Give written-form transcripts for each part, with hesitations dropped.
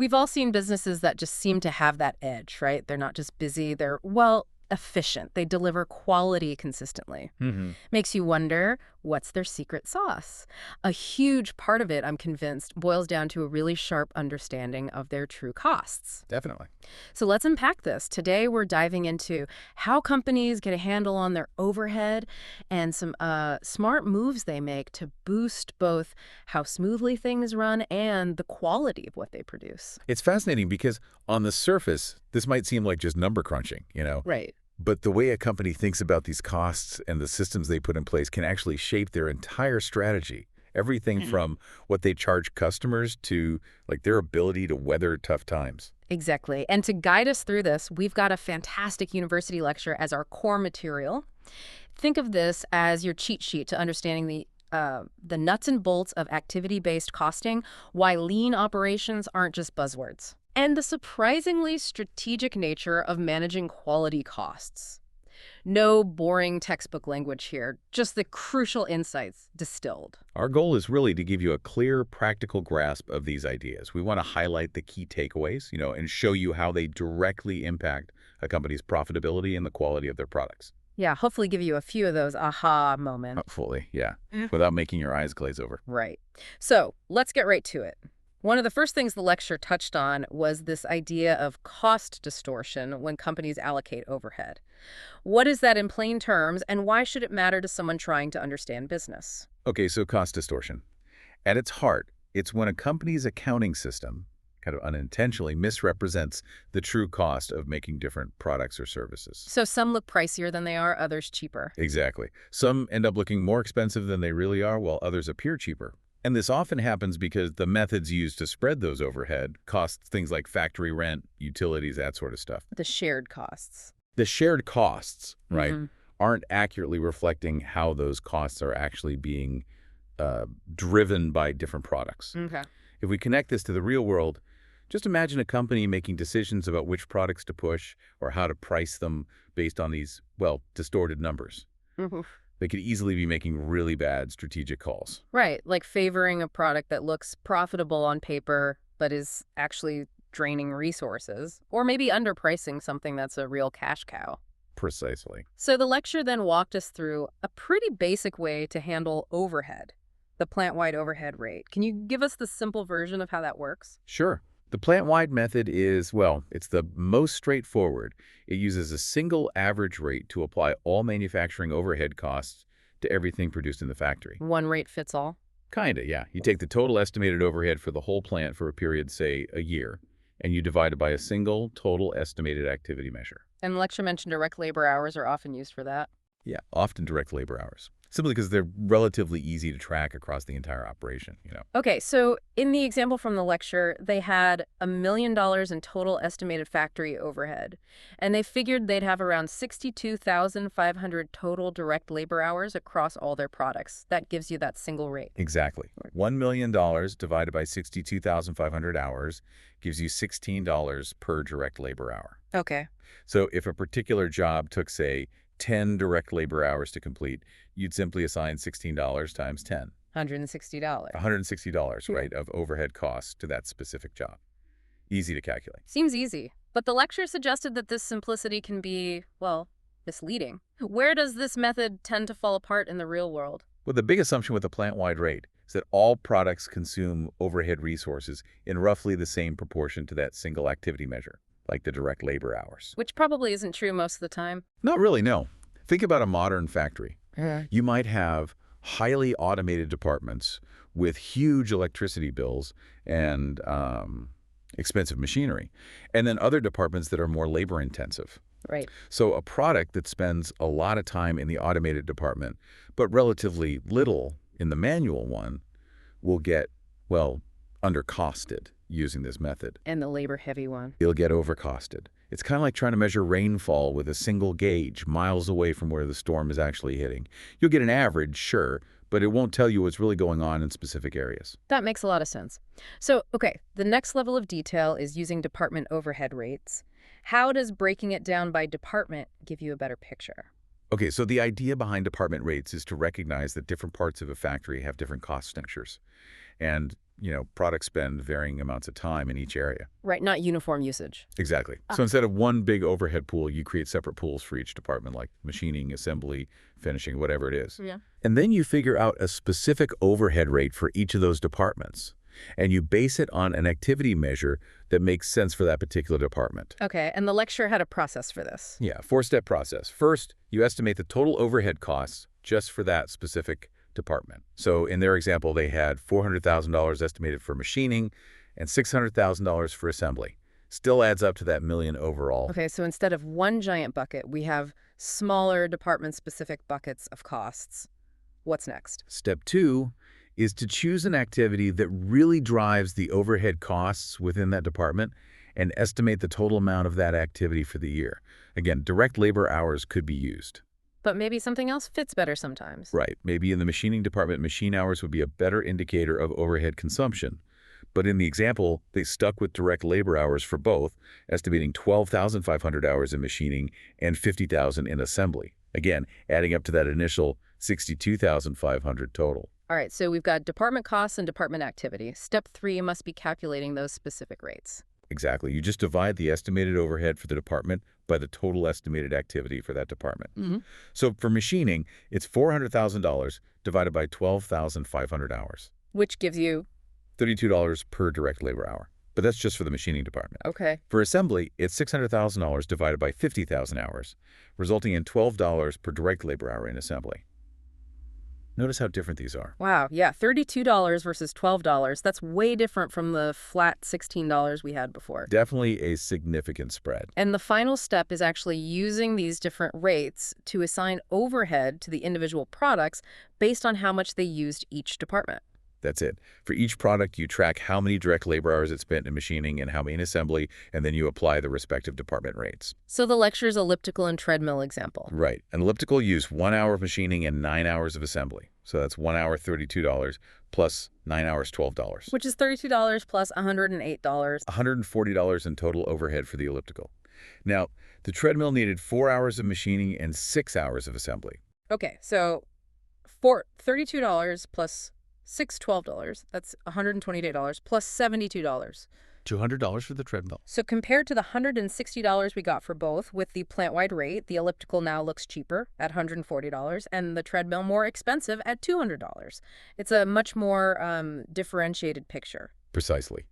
We've all seen businesses that just seem to have that edge, right? They're not just busy, they're, well, efficient. They deliver quality consistently. Hmm. Makes you wonder, what's their secret sauce? A huge part of it, I'm convinced, boils down to a really sharp understanding of their true costs. Definitely. So let's unpack this. Today, we're diving into how companies get a handle on their overhead and some smart moves they make to boost both how smoothly things run and the quality of what they produce. It's fascinating because on the surface, this might seem like just number crunching, Right. But the way a company thinks about these costs and the systems they put in place can actually shape their entire strategy. Everything from what they charge customers to like their ability to weather tough times. Exactly. And to guide us through this, we've got a fantastic university lecture as our core material. Think of this as your cheat sheet to understanding the nuts and bolts of activity-based costing, why lean operations aren't just buzzwords, and the surprisingly strategic nature of managing quality costs. No boring textbook language here, just the crucial insights distilled. Our goal is really to give you a clear, practical grasp of these ideas. We want to highlight the key takeaways, and show you how they directly impact a company's profitability and the quality of their products. Yeah, hopefully give you a few of those aha moments. Fully, yeah, Mm. without making your eyes glaze over. Right. So let's get right to it. One of the first things the lecture touched on was this idea of cost distortion when companies allocate overhead. What is that in plain terms, and why should it matter to someone trying to understand business? Okay, so cost distortion. At its heart, it's when a company's accounting system kind of unintentionally misrepresents the true cost of making different products or services. So some look pricier than they are, others cheaper. Exactly. Some end up looking more expensive than they really are, while others appear cheaper. And this often happens because the methods used to spread those overhead cost things like factory rent, utilities, that sort of stuff. The shared costs. The shared costs, right, Mhm. aren't accurately reflecting how those costs are actually being driven by different products. Okay. If we connect this to the real world, just imagine a company making decisions about which products to push or how to price them based on these, well, distorted numbers. Mhm. They could easily be making really bad strategic calls. Right, like favoring a product that looks profitable on paper but is actually draining resources, or maybe underpricing something that's a real cash cow. Precisely. So the lecture then walked us through a pretty basic way to handle overhead, the plant-wide overhead rate. Can you give us the simple version of how that works? Sure. The plant-wide method is, well, it's the most straightforward. It uses a single average rate to apply all manufacturing overhead costs to everything produced in the factory. One rate fits all? Kinda, yeah. You take the total estimated overhead for the whole plant for a period, say, a year, and you divide it by a single total estimated activity measure. And the lecture mentioned direct labor hours are often used for that. Yeah, often direct labor hours. Simply because they're relatively easy to track across the entire operation. Okay, so in the example from the lecture, they had $1 million in total estimated factory overhead, and they figured they'd have around 62,500 total direct labor hours across all their products. That gives you that single rate. Exactly. $1 million divided by 62,500 hours gives you $16 per direct labor hour. Okay. So if a particular job took, say, 10 direct labor hours to complete, you'd simply assign $16 times 10. $160. $160, right, of overhead costs to that specific job. Easy to calculate. Seems easy. But the lecture suggested that this simplicity can be, well, misleading. Where does this method tend to fall apart in the real world? Well, the big assumption with the plant-wide rate is that all products consume overhead resources in roughly the same proportion to that single activity measure, like the direct labor hours. Which probably isn't true most of the time. Not really, no. Think about a modern factory. Yeah. You might have highly automated departments with huge electricity bills and expensive machinery, and then other departments that are more labor-intensive. Right. So a product that spends a lot of time in the automated department, but relatively little in the manual one, will get, well, undercosted using this method. And the labor-heavy one. It'll get overcosted. It's kind of like trying to measure rainfall with a single gauge miles away from where the storm is actually hitting. You'll get an average, sure, but it won't tell you what's really going on in specific areas. That makes a lot of sense. So, okay, the next level of detail is using department overhead rates. How does breaking it down by department give you a better picture? Okay, so the idea behind department rates is to recognize that different parts of a factory have different cost structures and, products spend varying amounts of time in each area. Right, not uniform usage. Exactly. Ah. So instead of one big overhead pool, you create separate pools for each department, like machining, assembly, finishing, whatever it is. Yeah. And then you figure out a specific overhead rate for each of those departments, and you base it on an activity measure that makes sense for that particular department. Okay, and the lecturer had a process for this. Yeah, four-step process. First, you estimate the total overhead costs just for that specific department. So in their example, they had $400,000 estimated for machining and $600,000 for assembly. Still adds up to that million overall. Okay, so instead of one giant bucket, we have smaller department-specific buckets of costs. What's next? Step 2 is to choose an activity that really drives the overhead costs within that department and estimate the total amount of that activity for the year. Again, direct labor hours could be used. But maybe something else fits better sometimes. Right. Maybe in the machining department, machine hours would be a better indicator of overhead consumption. But in the example, they stuck with direct labor hours for both, estimating 12,500 hours in machining and 50,000 in assembly. Again, adding up to that initial 62,500 total. All right, so we've got department costs and department activity. Step 3 must be calculating those specific rates. Exactly. You just divide the estimated overhead for the department by the total estimated activity for that department. So for machining, it's $400,000 divided by 12,500 hours. Which gives you... $32 per direct labor hour. But that's just for the machining department. Okay. For assembly, it's $600,000 divided by 50,000 hours, resulting in $12 per direct labor hour in assembly. Notice how different these are. Wow, yeah, $32 versus $12. That's way different from the flat $16 we had before. Definitely a significant spread. And the final step is actually using these different rates to assign overhead to the individual products based on how much they used each department. That's it. For each product, you track how many direct labor hours it spent in machining and how many in assembly, and then you apply the respective department rates. So the lecture's elliptical and treadmill example. Right. An elliptical used 1 hour of machining and 9 hours of assembly. So that's 1 hour, $32, plus 9 hours, $12. Which is $32 plus $108. $140 in total overhead for the elliptical. Now, the treadmill needed 4 hours of machining and 6 hours of assembly. Okay, so for $32 plus $12, that's $128 plus $72. $200 for the treadmill. So compared to the $160 we got for both, with the plant-wide rate, the elliptical now looks cheaper at $140 and the treadmill more expensive at $200. It's a much more differentiated picture. Precisely.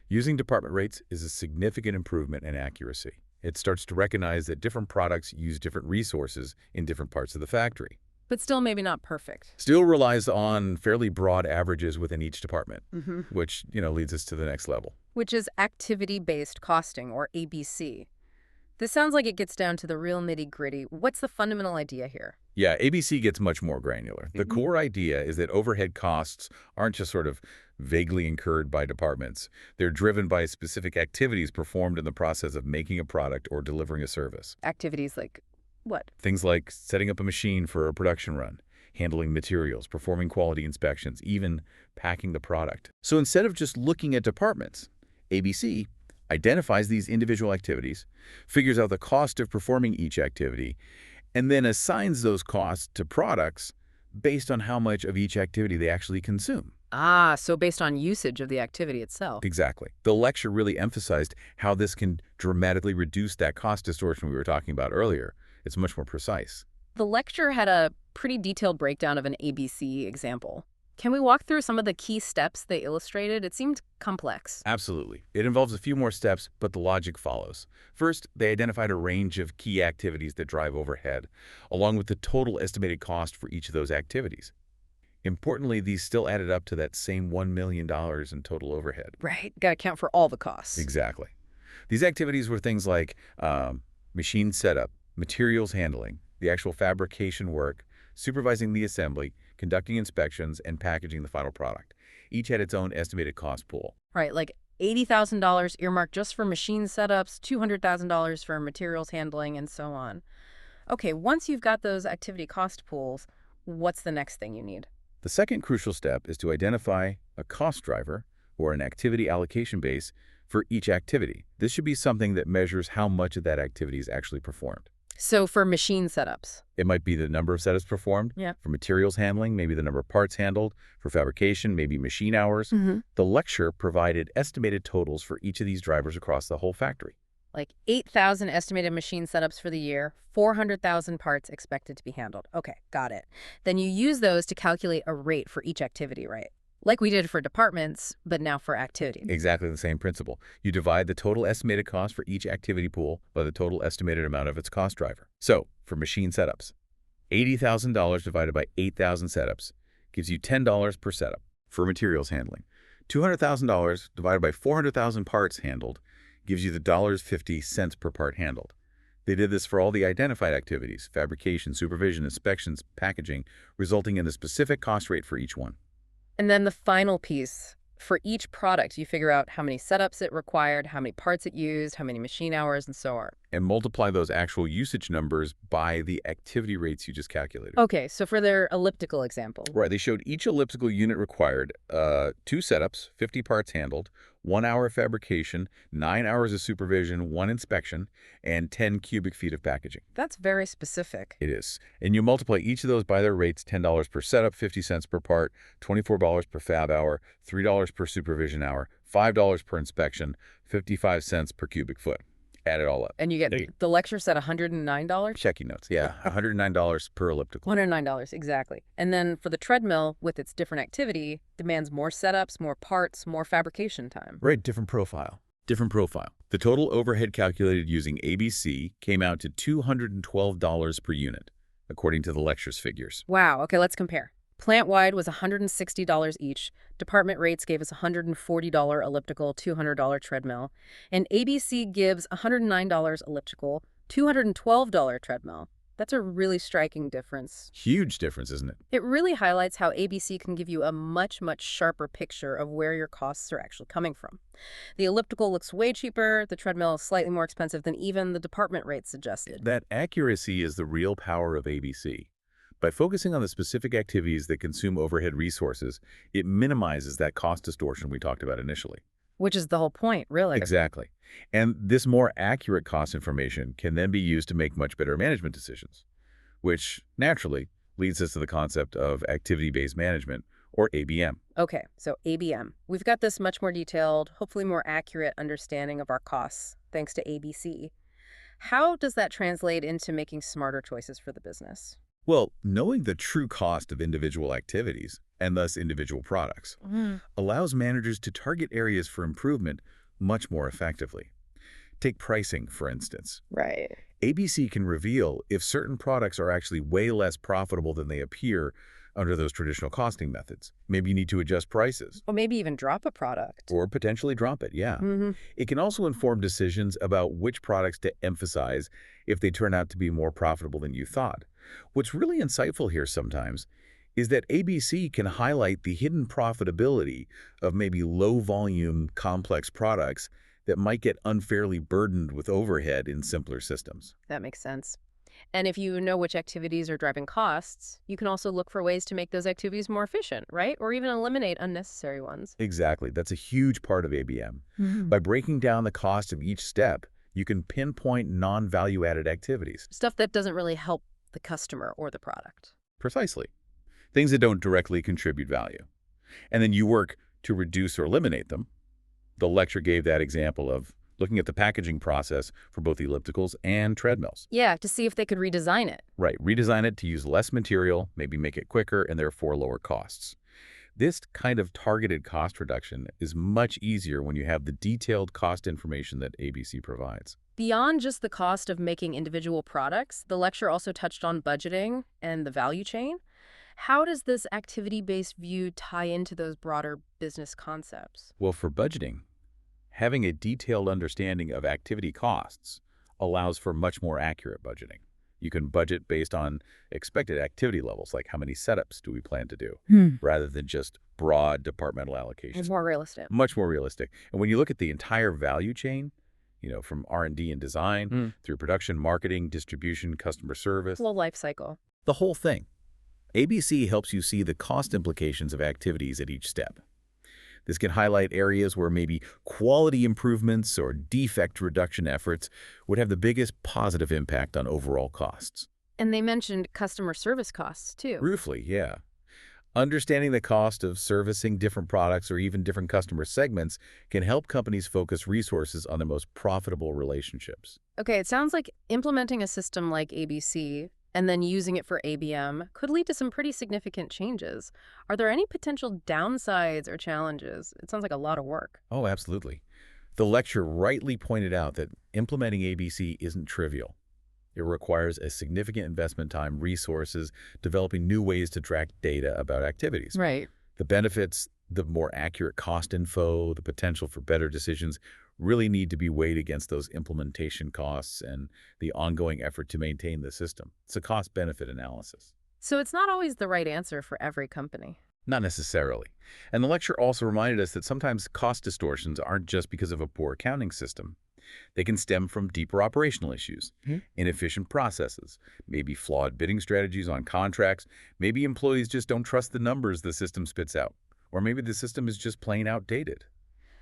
Using department rates is a significant improvement in accuracy. It starts to recognize that different products use different resources in different parts of the factory. But still maybe not perfect. Still relies on fairly broad averages within each department, which, leads us to the next level. Which is activity-based costing, or ABC. This sounds like it gets down to the real nitty-gritty. What's the fundamental idea here? Yeah, ABC gets much more granular. The core idea is that overhead costs aren't just sort of vaguely incurred by departments. They're driven by specific activities performed in the process of making a product or delivering a service. Activities like what? Things like setting up a machine for a production run, handling materials, performing quality inspections, even packing the product. So instead of just looking at departments, ABC identifies these individual activities, figures out the cost of performing each activity, and then assigns those costs to products based on how much of each activity they actually consume. Ah, so based on usage of the activity itself. Exactly. The lecture really emphasized how this can dramatically reduce that cost distortion we were talking about earlier. It's much more precise. The lecture had a pretty detailed breakdown of an ABC example. Can we walk through some of the key steps they illustrated? It seemed complex. Absolutely. It involves a few more steps, but the logic follows. First, they identified a range of key activities that drive overhead, along with the total estimated cost for each of those activities. Importantly, these still added up to that same $1 million in total overhead. Right. Got to account for all the costs. Exactly. These activities were things like machine setup, materials handling, the actual fabrication work, supervising the assembly, conducting inspections, and packaging the final product. Each had its own estimated cost pool. Right, like $80,000 earmarked just for machine setups, $200,000 for materials handling, and so on. Okay, once you've got those activity cost pools, what's the next thing you need? The second crucial step is to identify a cost driver, or an activity allocation base, for each activity. This should be something that measures how much of that activity is actually performed. So for machine setups. It might be the number of setups performed. Yeah. For materials handling, maybe the number of parts handled. For fabrication, maybe machine hours. The lecture provided estimated totals for each of these drivers across the whole factory. Like 8,000 estimated machine setups for the year, 400,000 parts expected to be handled. Okay, got it. Then you use those to calculate a rate for each activity, right? Like we did for departments, but now for activity. Exactly the same principle. You divide the total estimated cost for each activity pool by the total estimated amount of its cost driver. So, for machine setups, $80,000 divided by 8,000 setups gives you $10 per setup. For materials handling, $200,000 divided by 400,000 parts handled gives you the $50 per part handled. They did this for all the identified activities, fabrication, supervision, inspections, packaging, resulting in the specific cost rate for each one. And then the final piece, for each product, you figure out how many setups it required, how many parts it used, how many machine hours, and so on. And multiply those actual usage numbers by the activity rates you just calculated. Okay, so for their elliptical example. Right, they showed each elliptical unit required 2 setups, 50 parts handled, 1 hour of fabrication, 9 hours of supervision, 1 inspection, and 10 cubic feet of packaging. That's very specific. It is. And you multiply each of those by their rates, $10 per setup, 50 cents per part, $24 per fab hour, $3 per supervision hour, $5 per inspection, 55 cents per cubic foot. Add it all up. And you get the lecture said $109? Checking notes, yeah. $109 per elliptical. $109, exactly. And then for the treadmill, with its different activity, demands more setups, more parts, more fabrication time. Right, different profile. Different profile. The total overhead calculated using ABC came out to $212 per unit, according to the lecture's figures. Wow, okay, let's compare. Plant-wide was $160 each. Department rates gave us $140 elliptical, $200 treadmill. And ABC gives $109 elliptical, $212 treadmill. That's a really striking difference. Huge difference, isn't it? It really highlights how ABC can give you a much, much sharper picture of where your costs are actually coming from. The elliptical looks way cheaper, the treadmill is slightly more expensive than even the department rate suggested. That accuracy is the real power of ABC. By focusing on the specific activities that consume overhead resources, it minimizes that cost distortion we talked about initially. Which is the whole point, really. Exactly. And this more accurate cost information can then be used to make much better management decisions, which naturally leads us to the concept of activity-based management, or ABM. Okay, so ABM. We've got this much more detailed, hopefully more accurate understanding of our costs, thanks to ABC. How does that translate into making smarter choices for the business? Well, knowing the true cost of individual activities, and thus individual products, allows managers to target areas for improvement much more effectively. Take pricing, for instance. Right. ABC can reveal if certain products are actually way less profitable than they appear under those traditional costing methods. Maybe you need to adjust prices. Or maybe even drop a product. Or potentially drop it, yeah. It can also inform decisions about which products to emphasize if they turn out to be more profitable than you thought. What's really insightful here sometimes is that ABC can highlight the hidden profitability of maybe low-volume, complex products that might get unfairly burdened with overhead in simpler systems. That makes sense. And if you know which activities are driving costs, you can also look for ways to make those activities more efficient, right? Or even eliminate unnecessary ones. Exactly. That's a huge part of ABM. By breaking down the cost of each step, you can pinpoint non-value-added activities. Stuff that doesn't really help the customer or the product. Precisely. Things that don't directly contribute value. And then you work to reduce or eliminate them. The lecture gave that example of looking at the packaging process for both ellipticals and treadmills. Yeah, to see if they could redesign it. Right, redesign it to use less material, maybe make it quicker, and therefore lower costs. This kind of targeted cost reduction is much easier when you have the detailed cost information that ABC provides. Beyond just the cost of making individual products, the lecture also touched on budgeting and the value chain. How does this activity-based view tie into those broader business concepts? Well, for budgeting, having a detailed understanding of activity costs allows for much more accurate budgeting. You can budget based on expected activity levels, like how many setups do we plan to do, rather than just broad departmental allocations. It's more realistic. Much more realistic. And when you look at the entire value chain, from R&D and design through production, marketing, distribution, customer service, Full life cycle. the whole thing, ABC helps you see the cost implications of activities at each step. This can highlight areas where maybe quality improvements or defect reduction efforts would have the biggest positive impact on overall costs. And they mentioned customer service costs, too. Briefly, yeah. Understanding the cost of servicing different products or even different customer segments can help companies focus resources on their most profitable relationships. Okay, it sounds like implementing a system like ABC and then using it for ABM could lead to some pretty significant changes. Are there any potential downsides or challenges? It sounds like a lot of work. Oh, absolutely. The lecture rightly pointed out that implementing ABC isn't trivial. It requires a significant investment time, resources, developing new ways to track data about activities. Right. The benefits, the more accurate cost info, the potential for better decisions really need to be weighed against those implementation costs and the ongoing effort to maintain the system. It's a cost-benefit analysis. So it's not always the right answer for every company. Not necessarily. And the lecture also reminded us that sometimes cost distortions aren't just because of a poor accounting system. They can stem from deeper operational issues, inefficient processes, maybe flawed bidding strategies on contracts, maybe employees just don't trust the numbers the system spits out, or maybe the system is just plain outdated.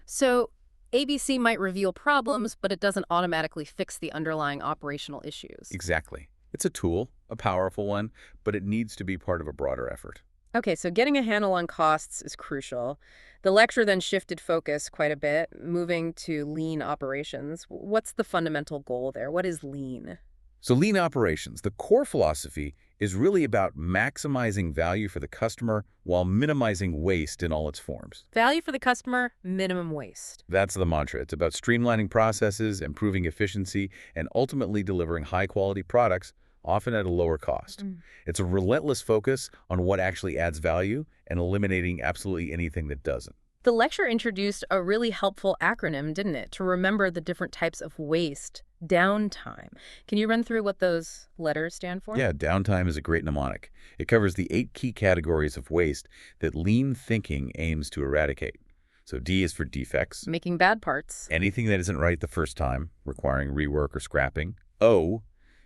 So ABC might reveal problems, but it doesn't automatically fix the underlying operational issues. Exactly. It's a tool, a powerful one, but it needs to be part of a broader effort. Okay, so getting a handle on costs is crucial. The lecture then shifted focus quite a bit, moving to lean operations. What's the fundamental goal there? What is lean? So lean operations, the core philosophy is really about maximizing value for the customer while minimizing waste in all its forms. Value for the customer, minimum waste. That's the mantra. It's about streamlining processes, improving efficiency, and ultimately delivering high-quality products, often at a lower cost. It's a relentless focus on what actually adds value and eliminating absolutely anything that doesn't. The lecture introduced a really helpful acronym, didn't it, to remember the different types of waste, downtime. Can you run through what those letters stand for? Yeah, downtime is a great mnemonic. It covers the 8 key categories of waste that lean thinking aims to eradicate. So D is for defects. Making bad parts. Anything that isn't right the first time, requiring rework or scrapping. O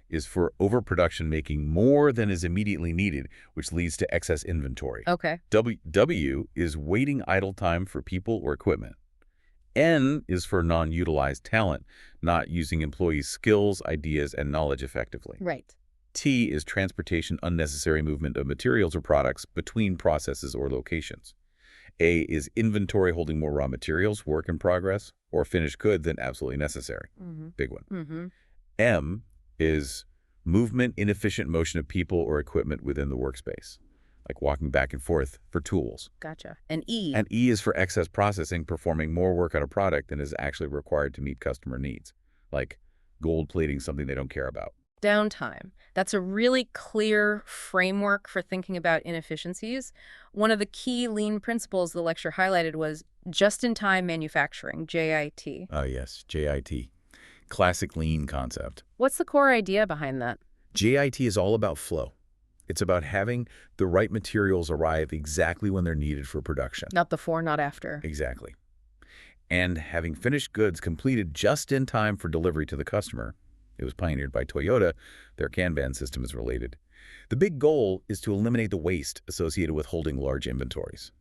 is for overproduction, making more than is immediately needed, which leads to excess inventory. Okay. W is waiting idle time for people or equipment. N is for non-utilized talent, not using employees' skills, ideas, and knowledge effectively. Right. T is transportation, unnecessary movement of materials or products between processes or locations. A is inventory, holding more raw materials, work in progress, or finished good than absolutely necessary. Big one. M is movement, inefficient motion of people or equipment within the workspace, like walking back and forth for tools. Gotcha. And E? And E is for excess processing, performing more work on a product than is actually required to meet customer needs, like gold plating something they don't care about. Downtime. That's a really clear framework for thinking about inefficiencies. One of the key lean principles the lecture highlighted was just-in-time manufacturing, JIT. Oh, yes, JIT. Classic lean concept. What's the core idea behind that? JIT is all about flow. It's about having the right materials arrive exactly when they're needed for production. Not before, not after. Exactly. And having finished goods completed just in time for delivery to the customer. It was pioneered by Toyota. Their Kanban system is related. The big goal is to eliminate the waste associated with holding large inventories.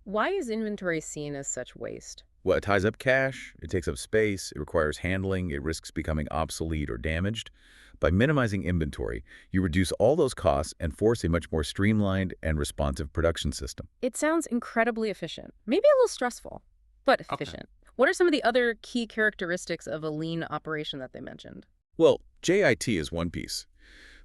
Why is inventory seen as such waste? Well, it ties up cash, it takes up space, it requires handling, it risks becoming obsolete or damaged. By minimizing inventory, you reduce all those costs and force a much more streamlined and responsive production system. It sounds incredibly efficient. Maybe a little stressful, but efficient. What are some of the other key characteristics of a lean operation that they mentioned? Well, JIT is one piece.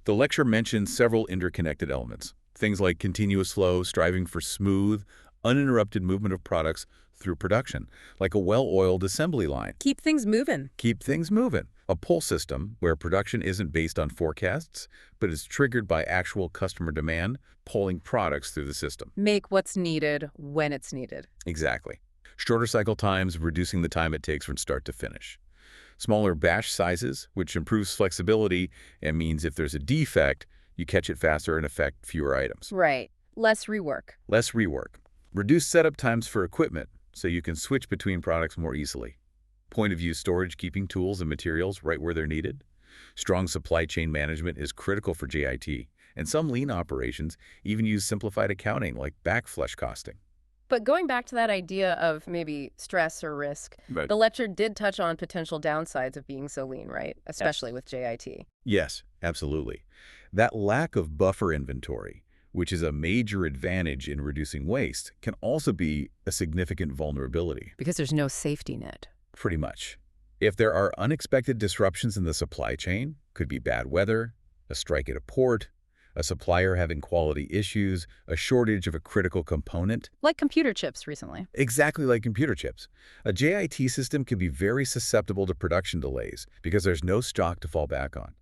The lecture mentions several interconnected elements, things like continuous flow, striving for smooth, uninterrupted movement of products through production, like a well-oiled assembly line. Keep things moving. Keep things moving. A pull system where production isn't based on forecasts, but is triggered by actual customer demand, pulling products through the system. Make what's needed when it's needed. Exactly. Shorter cycle times, reducing the time it takes from start to finish. Smaller batch sizes, which improves flexibility and means if there's a defect, you catch it faster and affect fewer items. Right. Less rework. Less rework. Reduce setup times for equipment so you can switch between products more easily. Point-of-use storage, keeping tools and materials right where they're needed. Strong supply chain management is critical for JIT, and some lean operations even use simplified accounting like backflush costing. But going back to that idea of maybe stress or risk, Right. the lecture did touch on potential downsides of being so lean, right? Yes. Especially with JIT. Yes, absolutely. That lack of buffer inventory, which is a major advantage in reducing waste, can also be a significant vulnerability. Because there's no safety net. Pretty much. If there are unexpected disruptions in the supply chain, could be bad weather, a strike at a port, a supplier having quality issues, a shortage of a critical component, Like computer chips recently. exactly like computer chips. A JIT system can be very susceptible to production delays because there's no stock to fall back on.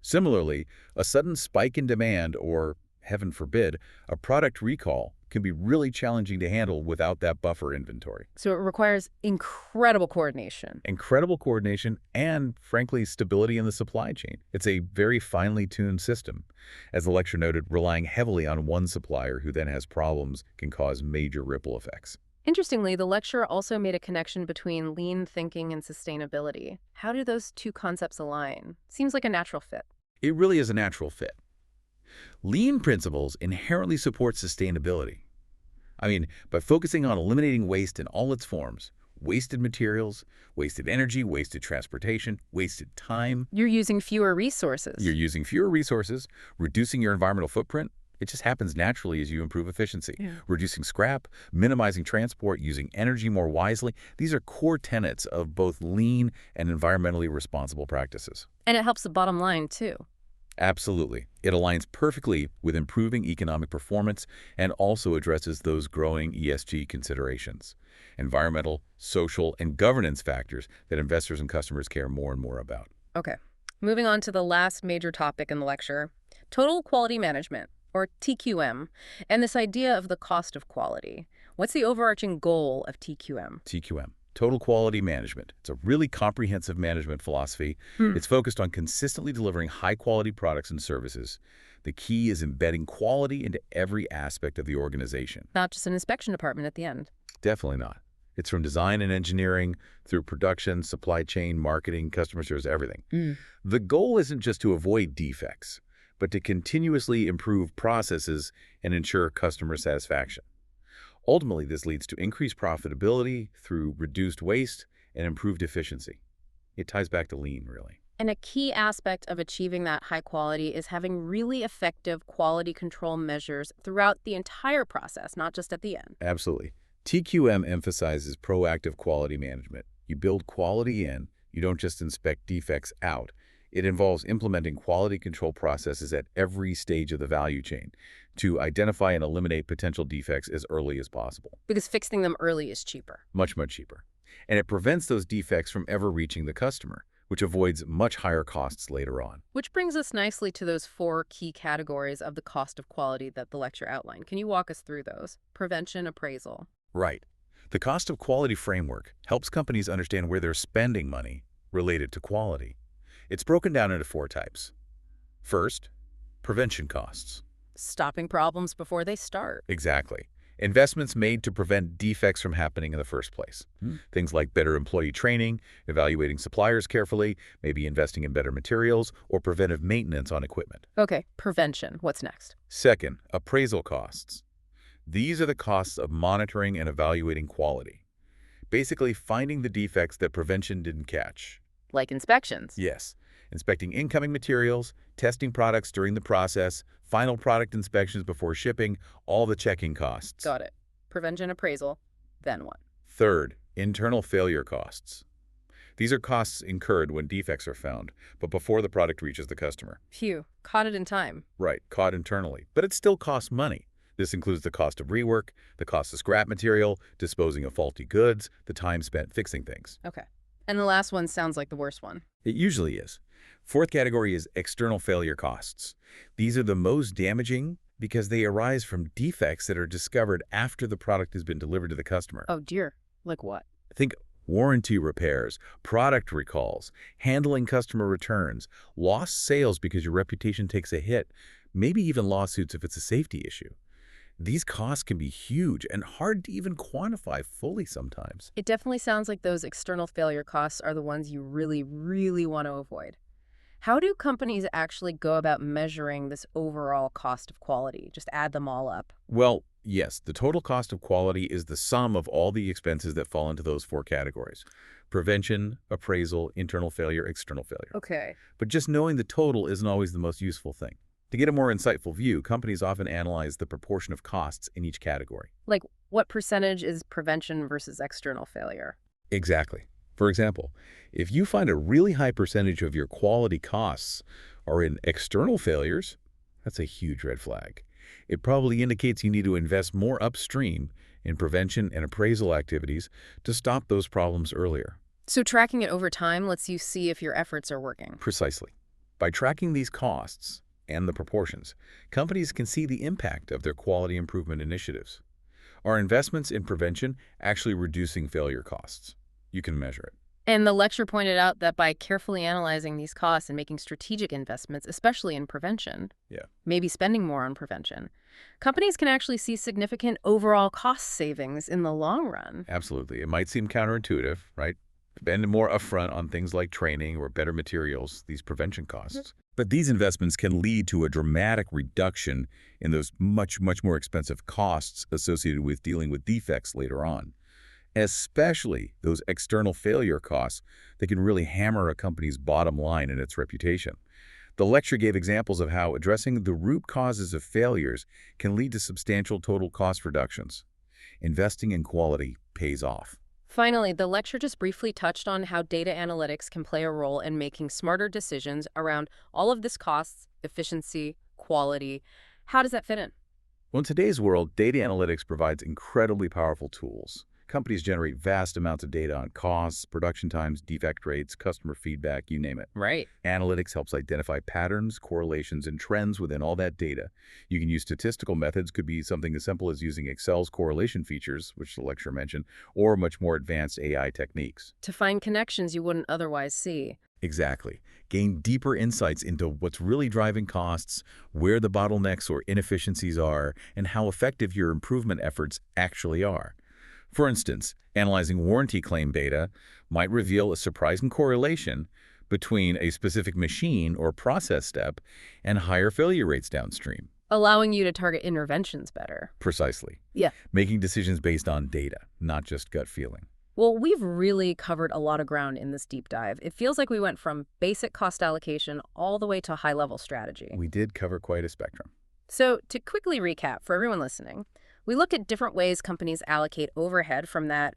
Similarly, a sudden spike in demand or, heaven forbid, a product recall can be really challenging to handle without that buffer inventory. So it requires incredible coordination. Incredible coordination and, frankly, stability in the supply chain. It's a very finely tuned system. As the lecture noted, relying heavily on one supplier who then has problems can cause major ripple effects. Interestingly, the lecturer also made a connection between lean thinking and sustainability. How do those two concepts align? Seems like a natural fit. It really is a natural fit. Lean principles inherently support sustainability. By focusing on eliminating waste in all its forms, wasted materials, wasted energy, wasted transportation, wasted time, You're using fewer resources. you're using fewer resources, reducing your environmental footprint. It just happens naturally as you improve efficiency. Yeah. Reducing scrap, minimizing transport, using energy more wisely. These are core tenets of both lean and environmentally responsible practices. And it helps the bottom line, too. Absolutely. It aligns perfectly with improving economic performance and also addresses those growing ESG considerations, environmental, social, and governance factors that investors and customers care more and more about. Okay. Moving on to the last major topic in the lecture, total quality management, or TQM, and this idea of the cost of quality. What's the overarching goal of TQM? TQM, total quality management. It's a really comprehensive management philosophy. Hmm. It's focused on consistently delivering high-quality products and services. The key is embedding quality into every aspect of the organization. Not just an inspection department at the end. Definitely not. It's from design and engineering through production, supply chain, marketing, customer service, everything. The goal isn't just to avoid defects, but to continuously improve processes and ensure customer satisfaction. Ultimately, this leads to increased profitability through reduced waste and improved efficiency. It ties back to lean, really. And a key aspect of achieving that high quality is having really effective quality control measures throughout the entire process, not just at the end. Absolutely. TQM emphasizes proactive quality management. You build quality in, you don't just inspect defects out. It involves implementing quality control processes at every stage of the value chain to identify and eliminate potential defects as early as possible. Because fixing them early is cheaper. Much, much cheaper. And it prevents those defects from ever reaching the customer, which avoids much higher costs later on. Which brings us nicely to those 4 key categories of the cost of quality that the lecture outlined. Can you walk us through those? Prevention, appraisal. Right. The cost of quality framework helps companies understand where they're spending money related to quality. It's broken down into 4 types. First, prevention costs. Stopping problems before they start. Exactly. Investments made to prevent defects from happening in the first place. Things like better employee training, evaluating suppliers carefully, maybe investing in better materials, or preventive maintenance on equipment. Okay, prevention. What's next? Second, appraisal costs. These are the costs of monitoring and evaluating quality. Basically, finding the defects that prevention didn't catch. Like inspections. Yes. Inspecting incoming materials, testing products during the process, final product inspections before shipping, all the checking costs. Got it. Prevention, appraisal. Then what? Third, internal failure costs. These are costs incurred when defects are found, but before the product reaches the customer. Phew, caught it in time. Right, caught internally. But it still costs money. This includes the cost of rework, the cost of scrap material, disposing of faulty goods, the time spent fixing things. Okay. And the last one sounds like the worst one. It usually is. Fourth category is external failure costs. These are the most damaging because they arise from defects that are discovered after the product has been delivered to the customer. Oh dear. Like what? Think warranty repairs, product recalls, handling customer returns, lost sales because your reputation takes a hit, maybe even lawsuits if it's a safety issue. These costs can be huge and hard to even quantify fully sometimes. It definitely sounds like those external failure costs are the ones you really, really want to avoid. How do companies actually go about measuring this overall cost of quality? Just add them all up. Well, Yes, the total cost of quality is the sum of all the expenses that fall into those four categories: prevention, appraisal, internal failure, external failure. Okay. But just knowing the total isn't always the most useful thing. To get a more insightful view, companies often analyze the proportion of costs in each category. Like, what percentage is prevention versus external failure? Exactly. For example, if you find a really high percentage of your quality costs are in external failures, that's a huge red flag. It probably indicates you need to invest more upstream in prevention and appraisal activities to stop those problems earlier. So tracking it over time lets you see if your efforts are working. Precisely. By tracking these costs and the proportions, companies can see the impact of their quality improvement initiatives. Are investments in prevention actually reducing failure costs? You can measure it. And the lecture pointed out that by carefully analyzing these costs and making strategic investments, especially in prevention, Yeah. maybe spending more on prevention, companies can actually see significant overall cost savings in the long run. Absolutely. It might seem counterintuitive, right? Spend more upfront on things like training or better materials, these prevention costs. But these investments can lead to a dramatic reduction in those much more expensive costs associated with dealing with defects later on, especially those external failure costs that can really hammer a company's bottom line and its reputation. The lecture gave examples of how addressing the root causes of failures can lead to substantial total cost reductions. Investing in quality pays off. Finally, the lecture just briefly touched on how data analytics can play a role in making smarter decisions around all of this costs, efficiency, quality. How does that fit in? Well, in today's world, data analytics provides incredibly powerful tools. Companies generate vast amounts of data on costs, production times, defect rates, customer feedback, you name it. Right. Analytics helps identify patterns, correlations, and trends within all that data. You can use statistical methods, could be something as simple as using Excel's correlation features, which the lecture mentioned, or much more advanced AI techniques. To find connections you wouldn't otherwise see. Exactly. Gain deeper insights into what's really driving costs, where the bottlenecks or inefficiencies are, and how effective your improvement efforts actually are. For instance, analyzing warranty claim data might reveal a surprising correlation between a specific machine or process step and higher failure rates downstream. Allowing you to target interventions better. Precisely. Yeah. Making decisions based on data, not just gut feeling. Well, we've really covered a lot of ground in this deep dive. It feels like we went from basic cost allocation all the way to high-level strategy. We did cover quite a spectrum. So to quickly recap for everyone listening, we looked at different ways companies allocate overhead from that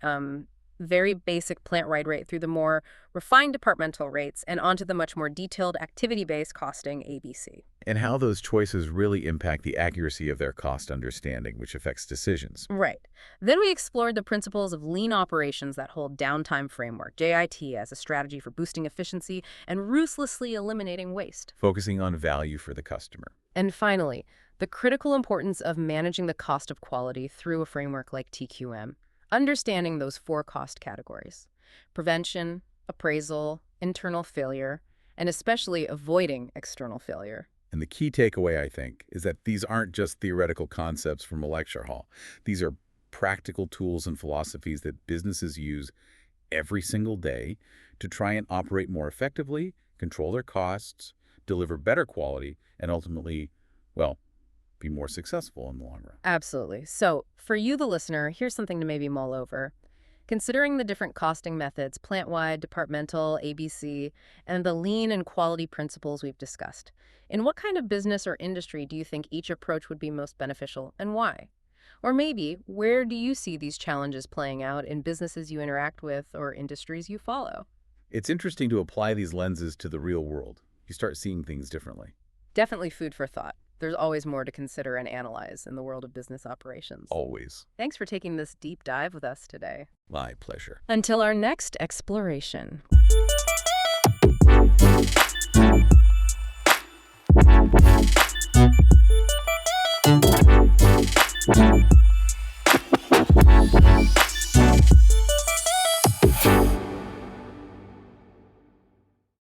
very basic plant-wide rate through the more refined departmental rates and onto the much more detailed activity-based costing ABC. And how those choices really impact the accuracy of their cost understanding, which affects decisions. Right. Then we explored the principles of lean operations that hold downtime framework, JIT, as a strategy for boosting efficiency and ruthlessly eliminating waste. Focusing on value for the customer. And finally, the critical importance of managing the cost of quality through a framework like TQM, understanding those four cost categories: prevention, appraisal, internal failure, and especially avoiding external failure. And the key takeaway, I think, is that these aren't just theoretical concepts from a lecture hall. These are practical tools and philosophies that businesses use every single day to try and operate more effectively, control their costs, deliver better quality, and ultimately, well, be more successful in the long run. Absolutely. So for you, the listener, here's something to maybe mull over. Considering the different costing methods, plant-wide, departmental, ABC, and the lean and quality principles we've discussed, in what kind of business or industry do you think each approach would be most beneficial and why? Or maybe, where do you see these challenges playing out in businesses you interact with or industries you follow? It's interesting to apply these lenses to the real world. You start seeing things differently. Definitely food for thought. There's always more to consider and analyze in the world of business operations. Always. Thanks for taking this deep dive with us today. My pleasure. Until our next exploration.